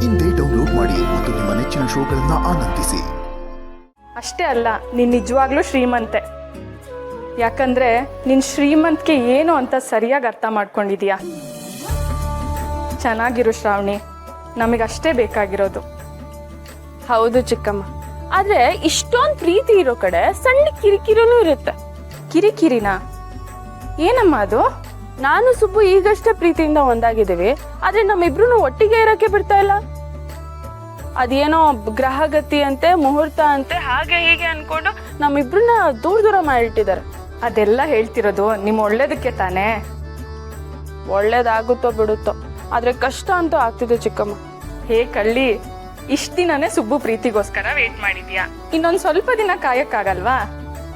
ಇಂದೇ ಡೌನ್ಲೋಡ್ ಮಾಡಿ ಮತ್ತು ನಿಮ್ಮ ನೆಚ್ಚಿನ ಶೋಗಳನ್ನು ಆನಂದಿಸಿ. ಅಷ್ಟೇ ಅಲ್ಲ, ನೀನು ನಿಜವಾಗ್ಲೂ ಶ್ರೀಮಂತೆ. ಯಾಕಂದ್ರೆ ನಿನ್ನ ಶ್ರೀಮಂತಿಕೆ ಏನು ಅಂತ ಸರಿಯಾಗಿ ಅರ್ಥ ಮಾಡ್ಕೊಂಡಿದೀಯಾ. ಚೆನ್ನಾಗಿರು ಶ್ರಾವಣಿ, ನಮಗಷ್ಟೇ ಬೇಕಾಗಿರೋದು. ಹೌದು ಚಿಕ್ಕಮ್ಮ, ಆದ್ರೆ ಇಷ್ಟೊಂದು ಪ್ರೀತಿ ಇರೋ ಕಡೆ ಸಣ್ಣ ಕಿರಿಕಿರಿನೂ ಇರುತ್ತೆ. ಕಿರಿಕಿರಿನಾ? ಏನಮ್ಮ ಅದು? ನಾನು ಸುಬ್ಬು ಈಗಷ್ಟೇ ಪ್ರೀತಿಯಿಂದ ಒಂದಾಗಿದ್ದೀವಿ, ಆದ್ರೆ ನಮ್ಮಿಬ್ರು ಒಟ್ಟಿಗೆ ಇರಕ್ಕೆ ಬಿಡ್ತಾ ಇಲ್ಲ. ಅದೇನೋ ಗ್ರಹಗತಿ ಅಂತೆ, ಮುಹೂರ್ತ ಅಂತೆ, ಹಾಗೆ ಹೀಗೆ ಅನ್ಕೊಂಡು ನಮ್ಮಿಬ್ರನ್ನ ದೂರ ದೂರ ಮಾಡಿಟ್ಟಿದ್ದಾರೆ. ಅದೆಲ್ಲ ಹೇಳ್ತಿರೋದು ನಿಮ್ಮ ಒಳ್ಳೇದಕ್ಕೆ ತಾನೇ. ಒಳ್ಳೇದಾಗುತ್ತೋ ಬಿಡುತ್ತೋ, ಆದ್ರೆ ಕಷ್ಟ ಅಂತೂ ಆಗ್ತಿದೆ ಚಿಕ್ಕಮ್ಮ. ಹೇ ಕಳ್ಳಿ, ಇಷ್ಟ ದಿನನೇ ಸುಬ್ಬು ಪ್ರೀತಿಗೋಸ್ಕರ ವೇಟ್ ಮಾಡಿದ್ಯಾ. ಇನ್ನೊಂದ್ ಸ್ವಲ್ಪ ದಿನ ಕಾಯಕ್ಕಾಗಲ್ವಾ?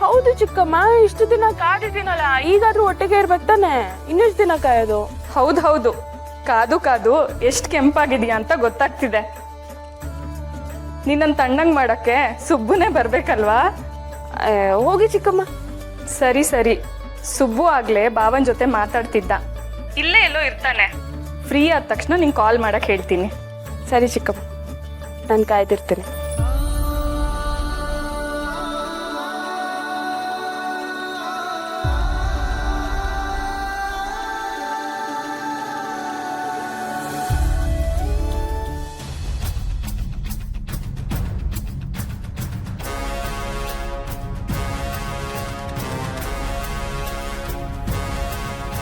ಹೌದು ಚಿಕ್ಕಮ್ಮ, ಇಷ್ಟು ದಿನ ಕಾದಿದ್ದೀನಲ್ಲ, ಈಗಾದ್ರೂ ಒಟ್ಟಿಗೆ ಇರ್ಬೇಕು ತಾನೆ. ಇನ್ನೆಷ್ಟು ದಿನ ಕಾಯೋದು? ಹೌದು, ಕಾದು ಕಾದು ಎಷ್ಟು ಕೆಂಪಾಗಿದೆಯಾ ಅಂತ ಗೊತ್ತಾಗ್ತಿದೆ. ನಿನ್ನನ್ ತಣ್ಣಂಗ್ ಮಾಡಕ್ಕೆ ಸುಬ್ಬುನೇ ಬರ್ಬೇಕಲ್ವಾ? ಹೋಗಿ ಚಿಕ್ಕಮ್ಮ. ಸರಿ, ಸುಬ್ಬು ಆಗ್ಲೇ ಬಾವನ್ ಜೊತೆ ಮಾತಾಡ್ತಿದ್ದ. ಇಲ್ಲೇ ಎಲ್ಲೋ ಇರ್ತಾನೆ. ಫ್ರೀ ಆದ ತಕ್ಷಣ ನಿಂಗೆ ಕಾಲ್ ಮಾಡಕ್ ಹೇಳ್ತೀನಿ. ಸರಿ ಚಿಕ್ಕಮ್ಮ, ನಾನು ಕಾಯ್ದಿರ್ತೀನಿ.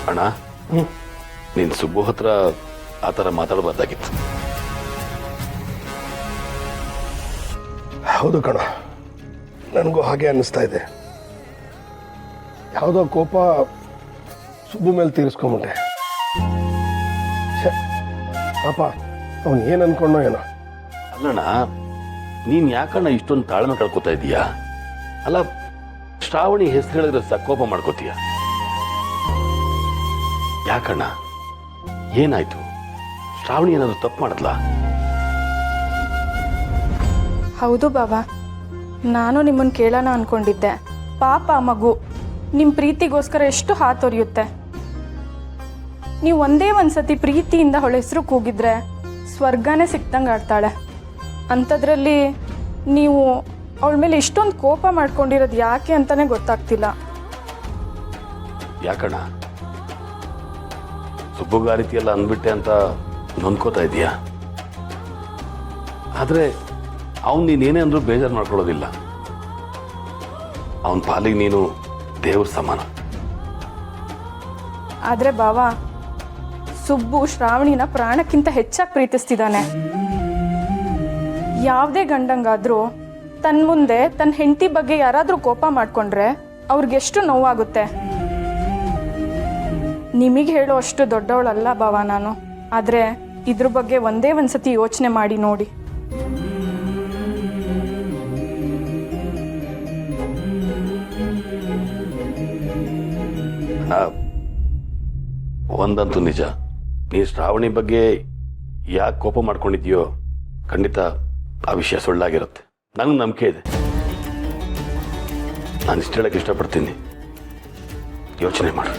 ಅಣ್ಣ, ನೀನ್ ಸುಬ್ಬು ಹತ್ರ ಆ ಥರ ಮಾತಾಡಬಾರ್ದಾಗಿತ್ತು. ಹೌದು ಕಣ, ನನಗೂ ಹಾಗೆ ಅನ್ನಿಸ್ತಾ ಇದೆ. ಯಾವುದೋ ಕೋಪ ಸುಬ್ಬು ಮೇಲೆ ತೀರಿಸ್ಕೊಂಬಿಟ್ಟೆ. ಪಾಪ ಅವನು ಏನು ಅನ್ಕೊಂಡೋ ಏನೋ. ಅಲ್ಲಣ್ಣ, ನೀನ್ ಯಾಕಣ್ಣ ಇಷ್ಟೊಂದು ತಾಳ್ಮೆ ಕಳ್ಕೊತಾ ಇದೀಯಾ? ಅಲ್ಲ, ಶ್ರಾವಣಿ ಹೆಸರು ಹೇಳಿದ್ರೆ ಕೋಪ ಮಾಡ್ಕೋತೀಯ ಯಾಕಣ್ಣ? ಏನಾಯ್ತು? ಶ್ರಾವಣಿ ಏನಾದ್ರು ತಪ್ಪು ಮಾಡದ್ಲಾ? ಹೌದು ಬಾಬಾ, ನಾನು ನಿಮ್ಮನ್ನು ಕೇಳೋಣ ಅನ್ಕೊಂಡಿದ್ದೆ. ಪಾಪ ಮಗು ನಿಮ್ಮ ಪ್ರೀತಿಗೋಸ್ಕರ ಎಷ್ಟು ಹಾತೊರೆಯುತ್ತೆ. ನೀವು ಒಂದೇ ಒಂದ್ಸತಿ ಪ್ರೀತಿಯಿಂದ ಅವಳ ಹೆಸರು ಕೂಗಿದ್ರೆ ಸ್ವರ್ಗನೇ ಸಿಕ್ತಂಗೆ ಆಡ್ತಾಳೆ. ಅಂಥದ್ರಲ್ಲಿ ನೀವು ಅವಳ ಮೇಲೆ ಇಷ್ಟೊಂದು ಕೋಪ ಮಾಡ್ಕೊಂಡಿರೋದು ಯಾಕೆ ಅಂತಾನೆ ಗೊತ್ತಾಗ್ತಿಲ್ಲ. ಯಾಕಣ್ಣ, ಸುಬ್ಬುಗ ಆ ರೀತಿ ಎಲ್ಲ ಅಂದ್ಬಿಟ್ಟೆ ಅಂತ ನೊಂದ್ಕೋತಾ ಇದೀಯಾ? ಆದ್ರೆ ಅವನ್ ನೀನೇನೇ ಅಂದ್ರೂ ಬೇಜಾರು ಮಾಡ್ಕೊಳ್ಳೋದಿಲ್ಲ. ಅವನ ಪಾಲಿಗೆ ನೀನು ದೇವ್ರ ಸಮಾನ. ಆದ್ರೆ ಬಾವಾ, ಸುಬ್ಬು ಶ್ರಾವಣಿನ ಪ್ರಾಣಕ್ಕಿಂತ ಹೆಚ್ಚಾಗಿ ಪ್ರೀತಿಸ್ತಿದ್ದಾನೆ. ಯಾವುದೇ ಗಂಡಂಗಾದ್ರೂ ತನ್ನ ಮುಂದೆ ತನ್ನ ಹೆಂಡತಿ ಬಗ್ಗೆ ಯಾರಾದ್ರೂ ಕೋಪ ಮಾಡ್ಕೊಂಡ್ರೆ ಅವ್ರಿಗೆಷ್ಟು ನೋವಾಗುತ್ತೆ. ನಿಮಗೆ ಹೇಳೋ ಅಷ್ಟು ದೊಡ್ಡವಳಲ್ಲ ಬಾವಾ ನಾನು. ಆದ್ರೆ ಇದ್ರ ಬಗ್ಗೆ ಒಂದೇ ಒಂದ್ಸತಿ ಯೋಚನೆ ಮಾಡಿ ನೋಡಿ. ಒಂದಂತೂ ನಿಜ, ನೀ ಶ್ರಾವಣಿ ಬಗ್ಗೆ ಯಾಕೆ ಕೋಪ ಮಾಡ್ಕೊಂಡಿದ್ಯೋ ಖಂಡಿತ ಆ ವಿಷಯ ಸುಳ್ಳಾಗಿರುತ್ತೆ. ನನಗೆ ನಂಬಿಕೆ ಇದೆ. ನಾನು ಇಷ್ಟು ಹೇಳಕ್ಕೆ ಇಷ್ಟಪಡ್ತೀನಿ, ಯೋಚನೆ ಮಾಡು.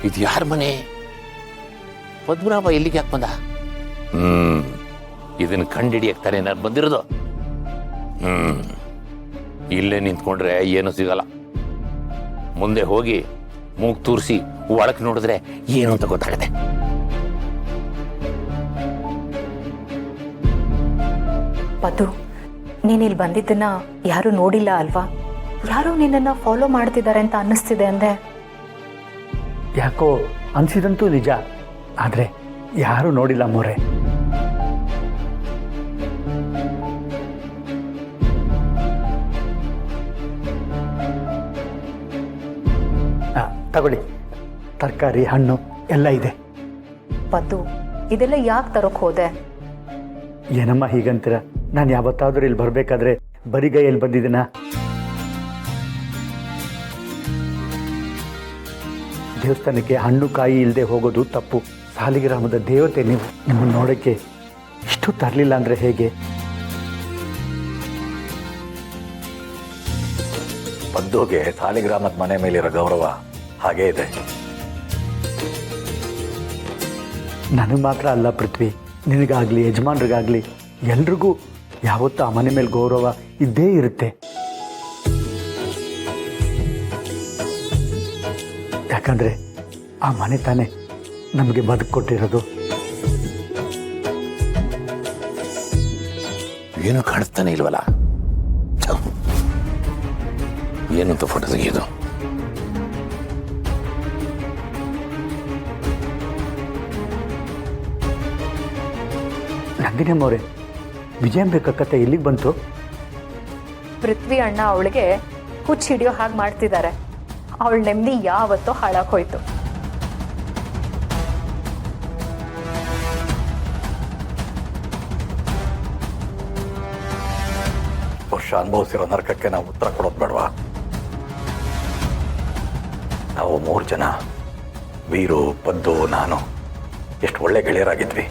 ಇದು ಯಾರ ಮನೆ? ಪದ್ಮನಾಭ ಎಲ್ಲಿಗೆ ಯಾಕೆ ಬಂದ? ಇದನ್ನ ಕಂಡಿಡಿಯಕ್ತಾರೆ ನಾನು ಬಂದಿರೋದು. ಇಲ್ಲೇ ನಿಂತ್ಕೊಂಡ್ರೆ ಏನು ಸಿಗಲ್ಲ. ಮುಂದೆ ಹೋಗಿ ಮೂಗ್ ತೂರಿಸಿ ಒಳಕ್ಕೆ ನೋಡಿದ್ರೆ ಏನು ಅಂತ ಗೊತ್ತಾಗತ್ತೆ. ಪದು, ನೀನಿಲ್ಲಿ ಬಂದಿದ್ದನ್ನ ಯಾರು ನೋಡಿಲ್ಲ ಅಲ್ವಾ? ಯಾರೋ ನಿನ್ನನ್ನು ಫಾಲೋ ಮಾಡ್ತಿದ್ದಾರೆ ಅಂತ ಅನ್ನಿಸ್ತಿದೆ ಅಂದೆ. ಯಾಕೋ ಅನಿಸಿದಂತೂ ನಿಜ, ಆದರೆ ಯಾರೂ ನೋಡಿಲ್ಲ ಮೋರೆ. ತಗೊಳ್ಳಿ, ತರಕಾರಿ ಹಣ್ಣು ಎಲ್ಲ ಇದೆ. ಪದ್ದು, ಇದೆಲ್ಲ ಯಾಕೆ ತರೋಕೆ ಹೋದೆ? ಏನಮ್ಮ ಹೀಗಂತೀರ? ನಾನು ಯಾವತ್ತಾದ್ರೂ ಇಲ್ಲಿ ಬರಬೇಕಾದ್ರೆ ಬರಿಗೈಯಲ್ಲಿ ಬಂದಿದ್ದೀನ? ದೇವಸ್ಥಾನಕ್ಕೆ ಹಣ್ಣು ಕಾಯಿ ಇಲ್ಲದೆ ಹೋಗೋದು ತಪ್ಪು. ಸಾಲಿಗ್ರಾಮದ ದೇವತೆ ನೀವು, ನಿಮ್ಮನ್ನು ನೋಡೋಕ್ಕೆ ಇಷ್ಟು ತರಲಿಲ್ಲ ಅಂದರೆ ಹೇಗೆ? ಪದ್ದುಗೆ ಸಾಲಿಗ್ರಾಮದ ಮನೆ ಮೇಲಿರೋ ಗೌರವ ಹಾಗೇ ಇದೆ. ನನಗೆ ಮಾತ್ರ ಅಲ್ಲ ಪೃಥ್ವಿ, ನಿನಗಾಗಲಿ ಯಜಮಾನ್ರಿಗಾಗಲಿ ಎಲ್ರಿಗೂ ಯಾವತ್ತೂ ಆ ಮನೆ ಮೇಲೆ ಗೌರವ ಇದ್ದೇ ಇರುತ್ತೆ. ಯಾಕಂದರೆ ಆ ಮನೆ ತಾನೇ ನಮಗೆ ಬದುಕು ಕೊಟ್ಟಿರೋದು. ಏನು ಕಾಣಿಸ್ತಾನೆ ಇಲ್ವಲ್ಲ? ಏನಂತ ಫೋಟೋ ತೆಗೆಯೋದು? ನಂದಿನಮ್ಮವ್ರೆ, ವಿಜಯಾಂಬಿಕಾ ಕತೆ ಎಲ್ಲಿಗೆ ಬಂತು? ಪೃಥ್ವಿ ಅಣ್ಣ ಅವಳಿಗೆ ಹುಚ್ಚು ಹಿಡಿಯೋ ಹಾಗೆ ಮಾಡ್ತಿದ್ದಾರೆ. ಅವಳ ನೆಮ್ಮದಿ ಯಾವತ್ತೋ ಹಾಳಾಗಿ ಹೋಯ್ತು. ವರ್ಷ ಅನುಭವಿಸಿರೋ ನರಕಕ್ಕೆ ನಾವು ಉತ್ತರ ಕೊಡೋದು ಬೇಡವಾ? ನಾವು 3 ಜನ, ವೀರು, ಪದ್ದು, ನಾನು ಎಷ್ಟು ಒಳ್ಳೆ ಗೆಳೆಯರಾಗಿದ್ವಿ.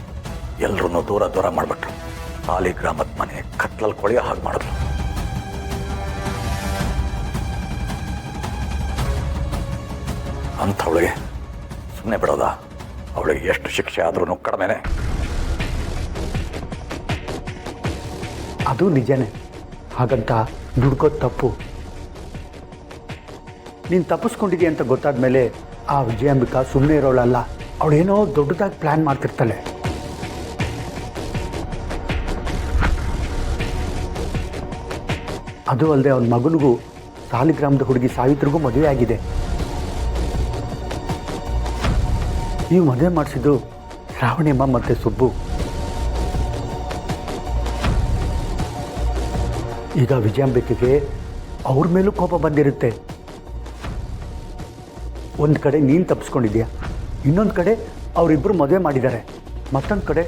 ಎಲ್ಲರನ್ನೂ ದೂರ ದೂರ ಮಾಡಿಬಿಟ್ರು. ಸಾಲಿಗ್ರಾಮದ ಮನೆ ಕತ್ಲಲ್ಲಿ ಕೊಳೆಯೋ ಹಾಗೆ ಮಾಡಿದ್ರು. ಅಂಥವಳಿಗೆ ಸುಮ್ಮನೆ ಬಿಡೋದಾ? ಅವಳಿಗೆ ಎಷ್ಟು ಶಿಕ್ಷೆ ಆದ್ರೂ ಕಡಿಮೆನೆ. ಅದು ನಿಜನೇ, ಹಾಗಂತ ದುಡ್ಕೋದು ತಪ್ಪು. ನೀನು ತಪ್ಪಿಸ್ಕೊಂಡಿದ್ದೀಯ ಅಂತ ಗೊತ್ತಾದ ಮೇಲೆ ಆ ವಿಜಯಾಂಬಿಕಾ ಸುಮ್ಮನೆ ಇರೋಳಲ್ಲ. ಅವಳೇನೋ ದೊಡ್ಡದಾಗಿ ಪ್ಲ್ಯಾನ್ ಮಾಡ್ತಿರ್ತಾಳೆ. ಅದು ಅಲ್ಲದೆ ಅವನ ಮಗನಿಗೂ ಸಾಲಿಗ್ರಾಮದ ಹುಡುಗಿ ಸಾವಿತ್ರಿಗೂ ಮದುವೆ ಆಗಿದೆ. ನೀವು ಮದುವೆ ಮಾಡಿಸಿದ್ದು ಶ್ರಾವಣಿಯಮ್ಮ ಮತ್ತು ಸುಬ್ಬು. ಈಗ ವಿಜಯಾಂಬಿಕೆಗೆ ಅವ್ರ ಮೇಲೂ ಕೋಪ ಬಂದಿರುತ್ತೆ. ಒಂದು ಕಡೆ ನೀನು ತಪ್ಪಿಸ್ಕೊಂಡಿದ್ಯಾ, ಇನ್ನೊಂದು ಕಡೆ ಅವರಿಬ್ಬರು ಮದುವೆ ಮಾಡಿದ್ದಾರೆ, ಮತ್ತೊಂದು ಕಡೆ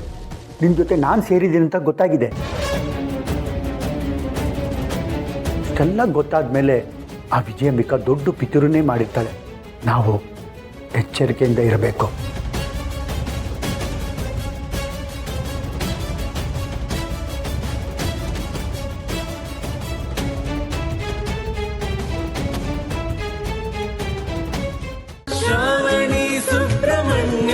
ನಿನ್ನ ಜೊತೆ ನಾನು ಸೇರಿದ್ದೀನಿ ಅಂತ ಗೊತ್ತಾಗಿದೆ. ಇಷ್ಟೆಲ್ಲ ಗೊತ್ತಾದ ಮೇಲೆ ಆ ವಿಜಯಾಂಬಿಕಾ ದೊಡ್ಡ ಪಿತೂರನ್ನೇ ಮಾಡಿರ್ತಾಳೆ. ನಾವು ಎಚ್ಚರಿಕೆಯಿಂದ ಇರಬೇಕು. ಶ್ರಾವಣಿ ಸುಬ್ರಹ್ಮಣ್ಯ